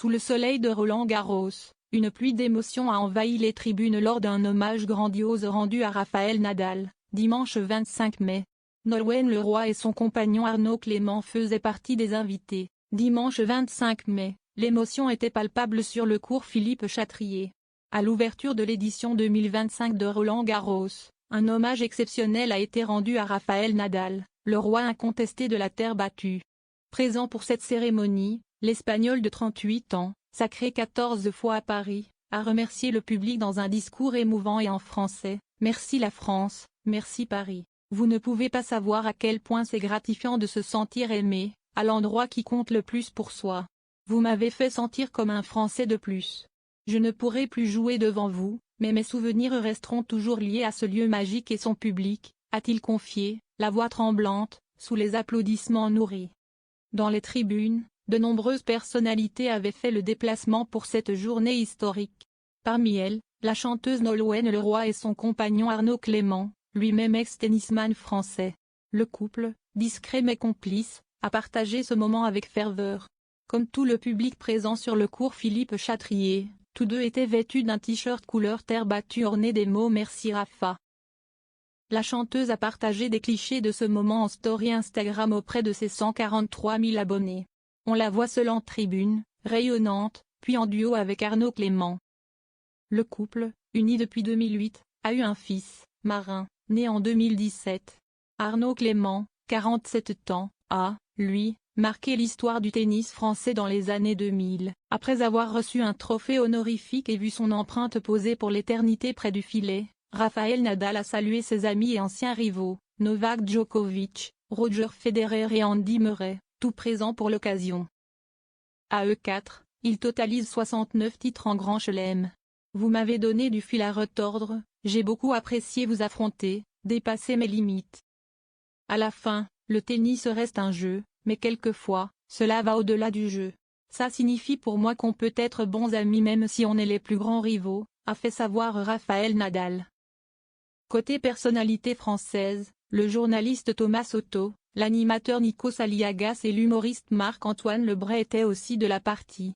Sous le soleil de Roland-Garros, une pluie d'émotions a envahi les tribunes lors d'un hommage grandiose rendu à Rafael Nadal, dimanche 25 mai. Nolwenn Leroy et son compagnon Arnaud Clément faisaient partie des invités. Dimanche 25 mai, l'émotion était palpable sur le court Philippe Chatrier. À l'ouverture de l'édition 2025 de Roland-Garros, un hommage exceptionnel a été rendu à Rafael Nadal, le roi incontesté de la terre battue. Présent pour cette cérémonie, l'Espagnol de 38 ans, sacré 14 fois à Paris, a remercié le public dans un discours émouvant et en français. « Merci la France, merci Paris. Vous ne pouvez pas savoir à quel point c'est gratifiant de se sentir aimé, à l'endroit qui compte le plus pour soi. Vous m'avez fait sentir comme un Français de plus. Je ne pourrai plus jouer devant vous, mais mes souvenirs resteront toujours liés à ce lieu magique et son public », a-t-il confié, la voix tremblante, sous les applaudissements nourris. Dans les tribunes, de nombreuses personnalités avaient fait le déplacement pour cette journée historique. Parmi elles, la chanteuse Nolwenn Leroy et son compagnon Arnaud Clément, lui-même ex-tennisman français. Le couple, discret mais complice, a partagé ce moment avec ferveur. Comme tout le public présent sur le court Philippe Chatrier, tous deux étaient vêtus d'un t-shirt couleur terre battue orné des mots « Merci Rafa ». La chanteuse a partagé des clichés de ce moment en story Instagram auprès de ses 143 000 abonnés. On la voit seule en tribune, rayonnante, puis en duo avec Arnaud Clément. Le couple, uni depuis 2008, a eu un fils, Marin, né en 2017. Arnaud Clément, 47 ans, a, lui, marqué l'histoire du tennis français dans les années 2000, après avoir reçu un trophée honorifique et vu son empreinte posée pour l'éternité près du filet. Rafael Nadal a salué ses amis et anciens rivaux, Novak Djokovic, Roger Federer et Andy Murray, tout présents pour l'occasion. À eux quatre, ils totalisent 69 titres en Grand Chelem. Vous m'avez donné du fil à retordre, j'ai beaucoup apprécié vous affronter, dépasser mes limites. À la fin, le tennis reste un jeu, mais quelquefois, cela va au-delà du jeu. Ça signifie pour moi qu'on peut être bons amis même si on est les plus grands rivaux, a fait savoir Rafael Nadal. Côté personnalité française, le journaliste Thomas Soto, l'animateur Nikos Aliagas et l'humoriste Marc-Antoine Lebray étaient aussi de la partie.